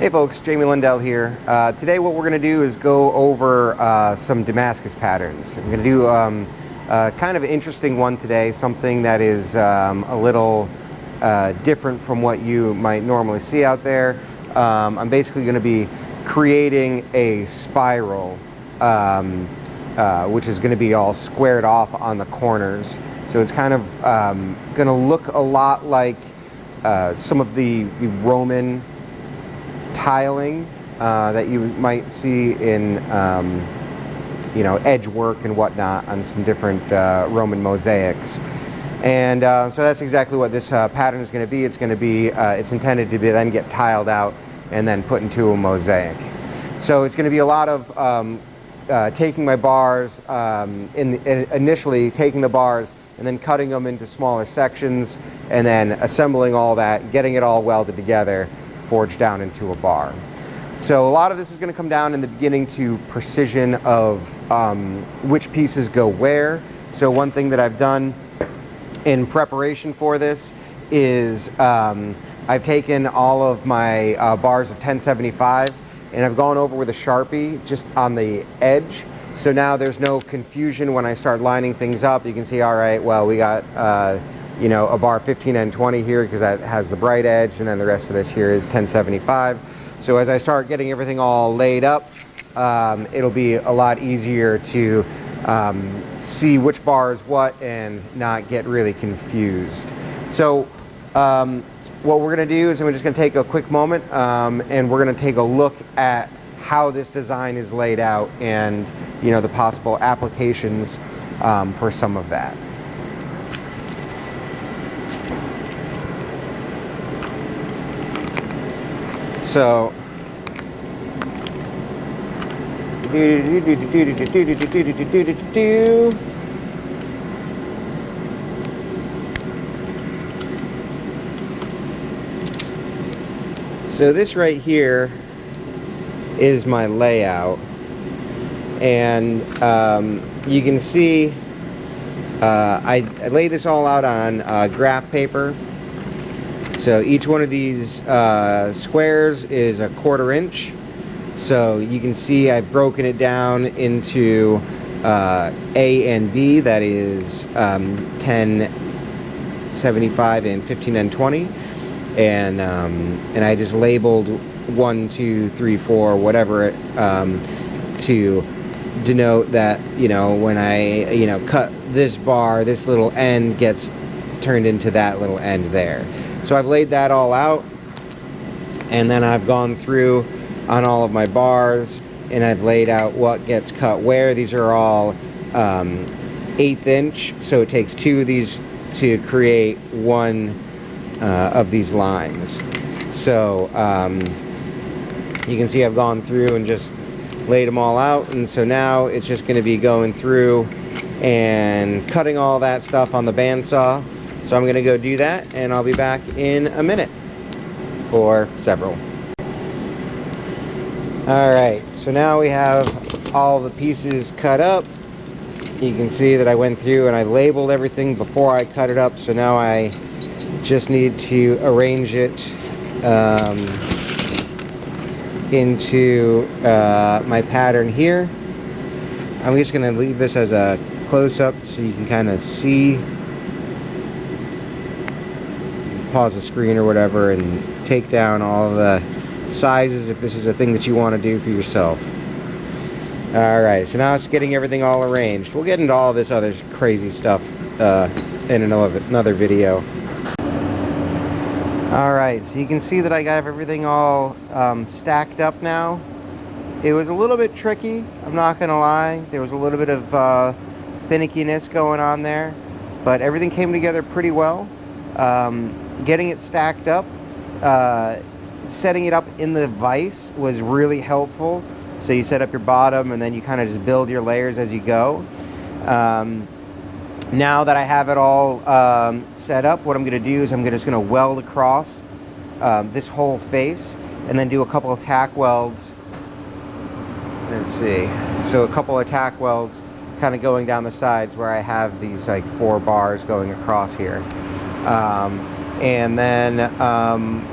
Hey folks, Jamie Lindell here. Today what we're going to do is go over some Damascus patterns. I'm going to do kind of an interesting one today, something that is a little different from what you might normally see out there. I'm basically going to be creating a spiral, which is going to be all squared off on the corners. So it's kind of going to look a lot like some of the Roman tiling that you might see in edge work and whatnot on some different Roman mosaics. And so that's exactly what this pattern is going to be. It's going to be it's intended to be then get tiled out and then put into a mosaic. So it's going to be a lot of taking my bars, initially taking the bars and then cutting them into smaller sections and then assembling all that, getting it all welded together, forged down into a bar. So a lot of this is going to come down in the beginning to precision of which pieces go where. So one thing that I've done in preparation for this is I've taken all of my bars of 1075 and I've gone over with a Sharpie just on the edge. So now there's no confusion when I start lining things up. You can see, all right, well, we got a bar 15 and 20 here because that has the bright edge, and then the rest of this here is 1075. So as I start getting everything all laid up, it'll be a lot easier to see which bar is what and not get really confused. So what we're going to do is we're just going to take a quick moment and we're going to take a look at how this design is laid out and the possible applications for some of that. So this right here is my layout, and you can see I laid this all out on graph paper. So each one of these squares is a 1/4 inch. So you can see I've broken it down into A and B, that is 1075 and 15 and 20. And I just labeled 1, 2, 3, 4, whatever, to denote that, when I, cut this bar, this little end gets turned into that little end there. So I've laid that all out, and then I've gone through on all of my bars, and I've laid out what gets cut where. These are all 1/8 inch, so it takes 2 of these to create one of these lines. So you can see I've gone through and just laid them all out, and so now it's just going to be going through and cutting all that stuff on the bandsaw. So I'm going to go do that, and I'll be back in a minute, or several. Alright, so now we have all the pieces cut up. You can see that I went through and I labeled everything before I cut it up, so now I just need to arrange it into my pattern here. I'm just going to leave this as a close-up so you can kind of see. Pause the screen or whatever and take down all the sizes if this is a thing that you want to do for yourself. Alright, so now it's getting everything all arranged. We'll get into all this other crazy stuff in another video. Alright, so you can see that I got everything all stacked up now. It was a little bit tricky, I'm not going to lie. There was a little bit of finickiness going on there, but everything came together pretty well. Getting it stacked up, setting it up in the vise was really helpful. So you set up your bottom and then you kind of just build your layers as you go. Now that I have it all set up, what I'm going to do is I'm just going to weld across this whole face and then do a couple of tack welds. Let's see. So a couple of tack welds kind of going down the sides where I have these like 4 bars going across here. And then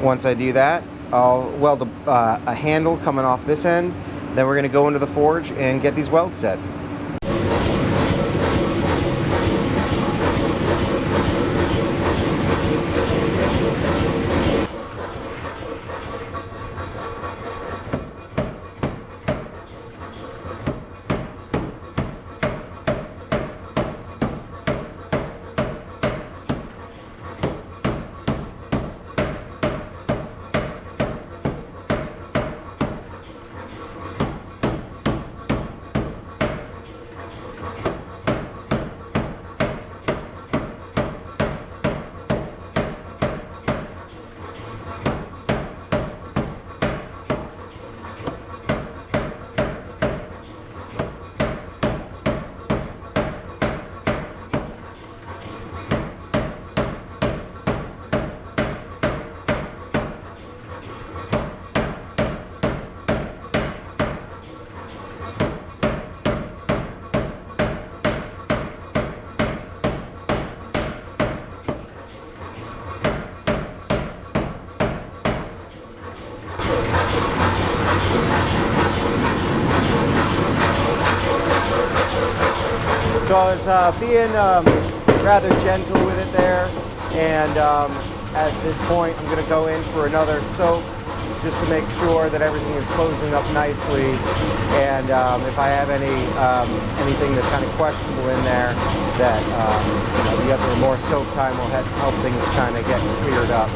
once I do that, I'll weld a handle coming off this end. Then we're going to go into the forge and get these welds set. So I was being rather gentle with it there, and at this point I'm going to go in for another soak just to make sure that everything is closing up nicely, and if I have anything that's kind of questionable in there, that the other more soak time will help things kind of get cleared up.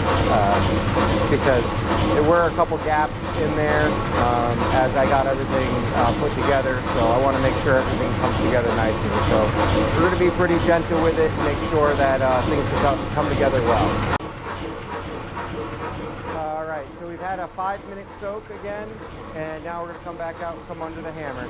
Just because there were a couple gaps in there as I got everything put together, so I want to make sure everything comes together nicely. So we're going to be pretty gentle with it and make sure that things come together well. All right, so we've had a 5-minute soak again, and now we're going to come back out and come under the hammer.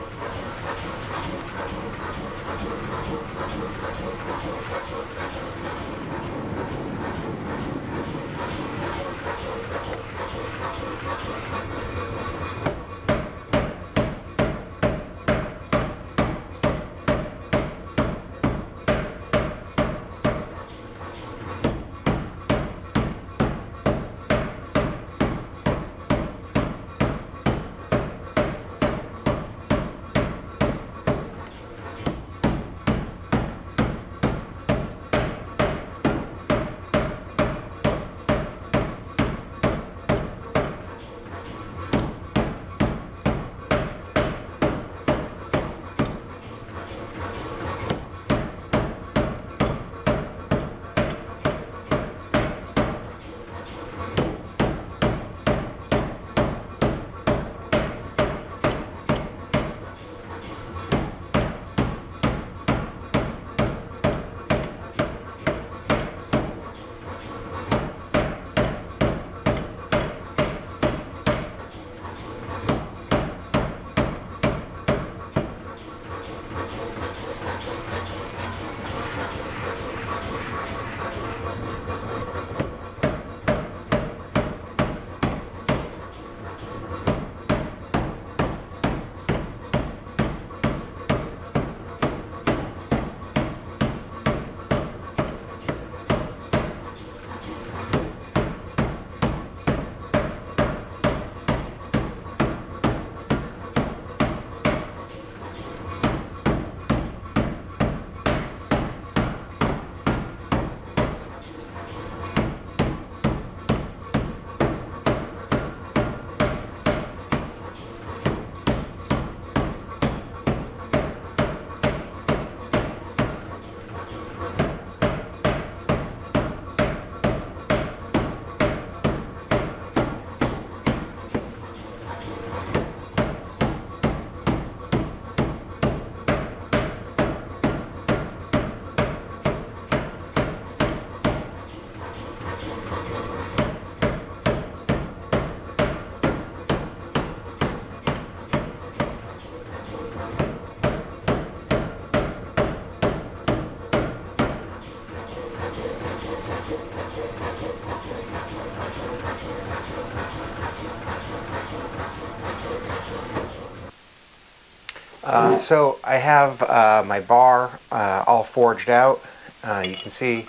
So I have my bar all forged out. You can see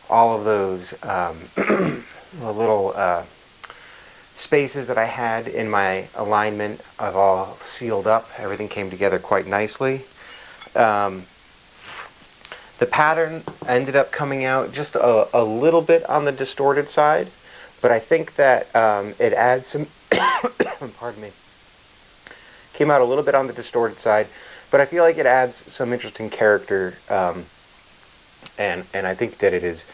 all of those the little spaces that I had in my alignment have all sealed up. Everything came together quite nicely. The pattern ended up coming out just a little bit on the distorted side, but I think that it adds some, pardon me, came out a little bit on the distorted side, but I feel like it adds some interesting character, and I think that it's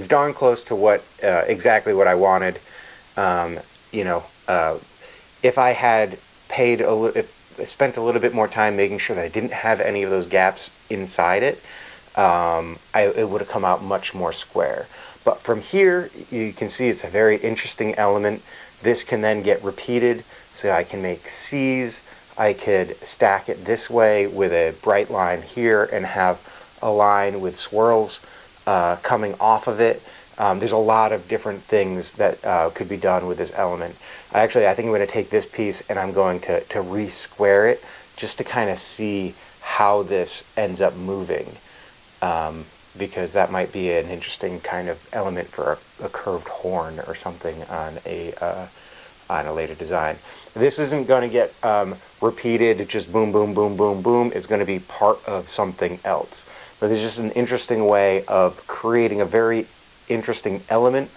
darn close to what exactly what I wanted. You know, if I had spent a little bit more time making sure that I didn't have any of those gaps inside it, it would have come out much more square. But from here, you can see it's a very interesting element. This can then get repeated, so I can make C's. I could stack it this way with a bright line here and have a line with swirls coming off of it. There's a lot of different things that could be done with this element. I think I'm going to take this piece and I'm going to re-square it just to kind of see how this ends up moving, because that might be an interesting kind of element for a curved horn or something on a later design. This isn't going to get repeated, just boom, boom, boom, boom, boom. It's going to be part of something else. But it's just an interesting way of creating a very interesting element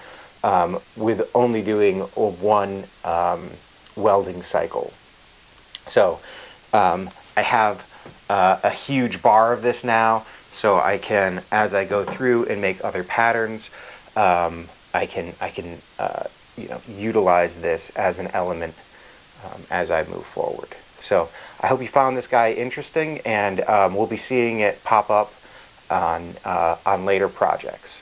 with only doing one welding cycle. So I have a huge bar of this now, so I can, as I go through and make other patterns, I can utilize this as an element as I move forward. So I hope you found this guy interesting, and we'll be seeing it pop up on later projects.